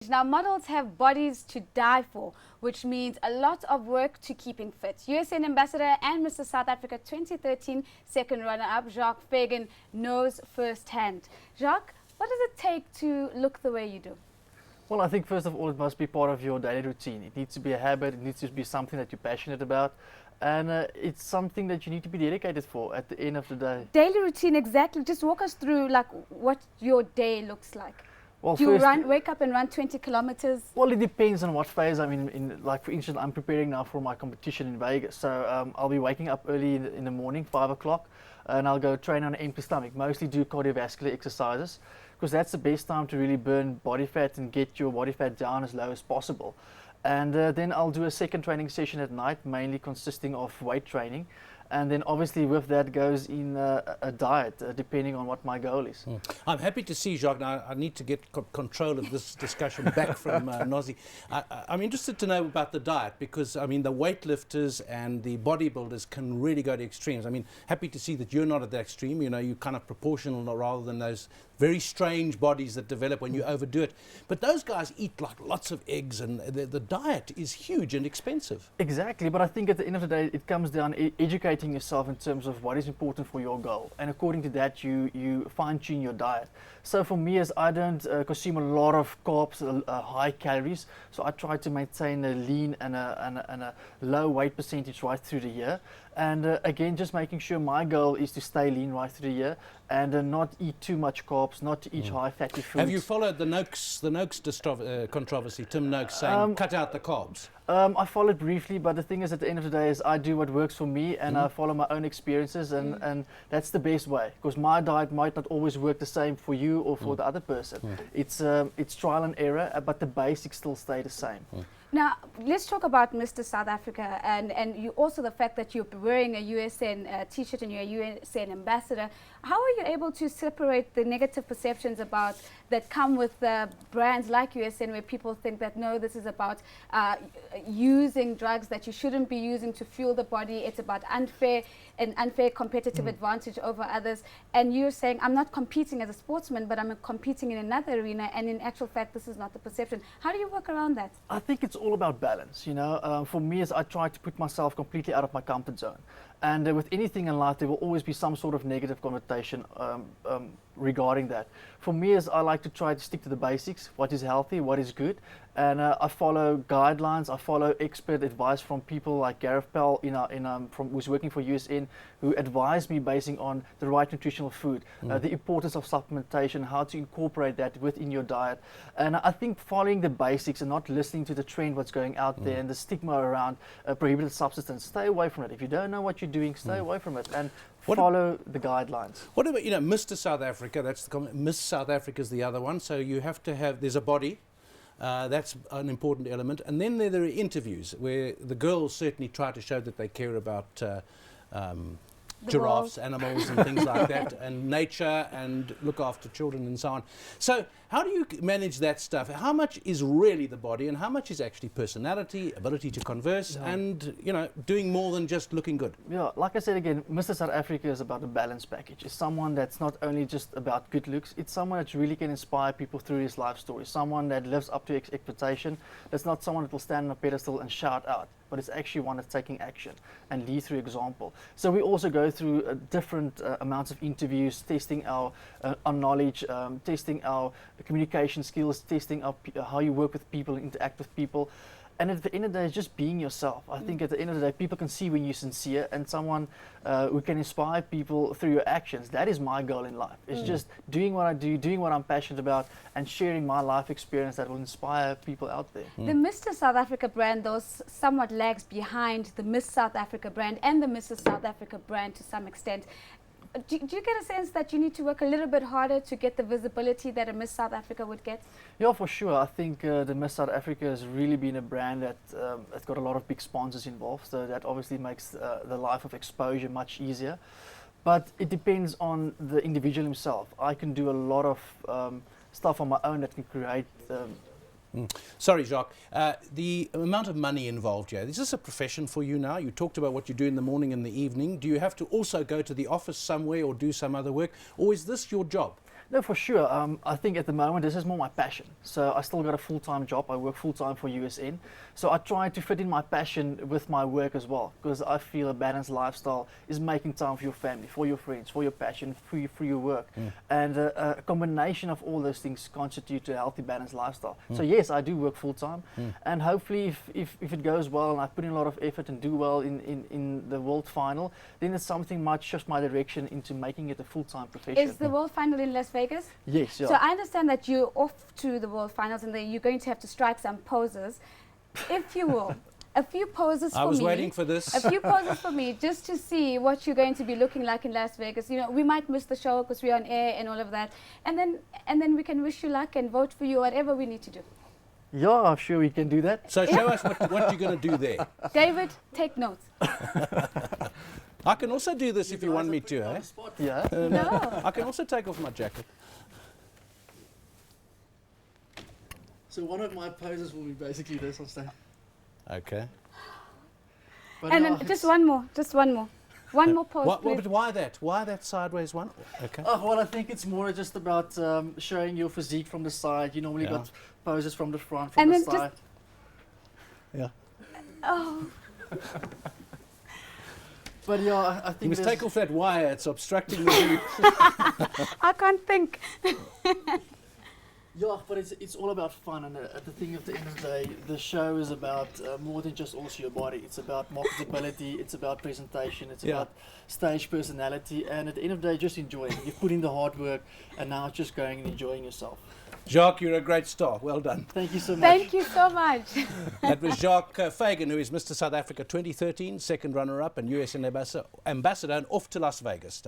challenge. Now, models have bodies to die for, which means a lot of work to keeping fit. USN Ambassador and Mr. South Africa 2013 second runner-up, Jacques Fagan, knows firsthand. Jacques, what does it take to look the way you do? Well, I think first of all, it must be part of your daily routine. It needs to be a habit, it needs to be something that you're passionate about, and it's something that you need to be dedicated for at the end of the day. Daily routine, exactly. Just walk us through like what your day looks like. Well, do you wake up and run 20 kilometers? Well, it depends on what phase I'm in. Like, for instance, I'm preparing now for my competition in Vegas. So I'll be waking up early in the morning, 5 o'clock, and I'll go train on an empty stomach, mostly do cardiovascular exercises, because that's the best time to really burn body fat and get your body fat down as low as possible. And then I'll do a second training session at night, mainly consisting of weight training. And then obviously with that goes in a diet, depending on what my goal is. I'm happy to see, Jacques. Now I need to get control of this discussion back from Nozi. I'm interested to know about the diet, because I mean the weightlifters and the bodybuilders can really go to extremes. I mean, happy to see that you're not at that extreme. You know, you're kind of proportional rather than those very strange bodies that develop when you overdo it. But those guys eat like lots of eggs, and the diet is huge and expensive. Exactly, but I think at the end of the day it comes down educating yourself in terms of what is important for your goal, and according to that you fine-tune your diet. So for me, as I don't consume a lot of carbs, high calories, so I try to maintain a lean and a low weight percentage right through the year. And again, just making sure my goal is to stay lean right through the year and not eat too much carbs, not to eat high fatty foods. Have you followed the Noakes controversy? Tim Noakes saying cut out the carbs. I followed briefly, but the thing is, at the end of the day, is I do what works for me, and I follow my own experiences, and that's the best way, because my diet might not always work the same for you or for the other person. It's trial and error, but the basics still stay the same. Now, let's talk about Mr. South Africa and you also the fact that you're wearing a USN t-shirt and you're a USN ambassador. How are you able to separate the negative perceptions about that come with brands like USN, where people think that no, this is about using drugs that you shouldn't be using to fuel the body, it's about unfair competitive advantage over others, and you're saying I'm not competing as a sportsman, but I'm competing in another arena, and in actual fact this is not the perception. How do you work around that? I think it's all about balance, you know. For me, as I try to put myself completely out of my comfort zone, and with anything in life there will always be some sort of negative connotation regarding that. For me, as I like to try to stick to the basics, what is healthy, what is good, and I follow guidelines, I follow expert advice from people like Gareth Pell, who's working for USN, who advise me basing on the right nutritional food, the importance of supplementation, how to incorporate that within your diet. And I think following the basics and not listening to the trend, what's going out there, and the stigma around prohibited substance, stay away from it. If you don't know what you're doing, stay away from it and follow the guidelines. What about, you know, Mr. South Africa, that's the comment, Miss South Africa is the other one, so you have to have, there's a body, that's an important element, and then there are interviews where the girls certainly try to show that they care about giraffes, animals and things like that, and nature, and look after children and so on. So how do you manage that stuff? How much is really the body and how much is actually personality, ability to converse, and, you know, doing more than just looking good? Yeah, like I said again, Mr. South Africa is about a balanced package. It's someone that's not only just about good looks, it's someone that really can inspire people through his life story, someone that lives up to expectation, that's not someone that will stand on a pedestal and shout out, but it's actually one that's taking action and lead through example. So we also go through different amounts of interviews, testing our knowledge, testing our communication skills, testing how you work with people, interact with people. And at the end of the day, it's just being yourself. I think at the end of the day, people can see when you're sincere, and someone who can inspire people through your actions. That is my goal in life. It's just doing what I do, doing what I'm passionate about, and sharing my life experience that will inspire people out there. The Mr. South Africa brand, though, somewhat lags behind the Miss South Africa brand and the Mrs. South Africa brand to some extent. Do you get a sense that you need to work a little bit harder to get the visibility that a Miss South Africa would get? Yeah, for sure. I think the Miss South Africa has really been a brand that has got a lot of big sponsors involved, so that obviously makes the life of exposure much easier. But it depends on the individual himself. I can do a lot of stuff on my own that can create Sorry, Jacques. The amount of money involved here, is this a profession for you now? You talked about what you do in the morning and the evening. Do you have to also go to the office somewhere or do some other work? Or is this your job? No, for sure. I think at the moment this is more my passion. So I still got a full-time job. I work full-time for USN. So I try to fit in my passion with my work as well, because I feel a balanced lifestyle is making time for your family, for your friends, for your passion, for your work. And a combination of all those things constitute a healthy, balanced lifestyle. So yes, I do work full-time, and hopefully if it goes well and I put in a lot of effort and do well in the world final, then it's something might shift my direction into making it a full-time profession. Is the World Final in Las Vegas? Yes, yeah. So I understand that you're off to the World Finals and then you're going to have to strike some poses. If you will, a few poses for me. I was waiting for this. A few poses for me just to see what you're going to be looking like in Las Vegas. You know, we might miss the show because we're on air and all of that. And then we can wish you luck and vote for you, whatever we need to do. Yeah, I'm sure we can do that. So show us what you're going to do there. David, take notes. I can also do this if you want me to, eh? Yeah. No. I can also take off my jacket. So one of my poses will be basically this on stage. Okay. But And yeah, then just one more. One more pose, But please. why that? Why that sideways one? Okay. Oh, well, I think it's more just about showing your physique from the side. You normally got poses from the front, from And the then just- side. Yeah. Oh. But yeah, I You think must there's- take off that wire. It's obstructing the view. I can't think. Yeah, but it's all about fun, and at the thing at the end of the day, the show is about more than just also your body. It's about marketability, it's about presentation, it's about stage personality, and at the end of the day, just enjoying. You've put in the hard work, and now it's just going and enjoying yourself. Jacques, you're a great star. Well done. Thank you so much. Thank you so much. That was Jacques Fagan, who is Mr. South Africa 2013, second runner-up and USN ambassador, and off to Las Vegas.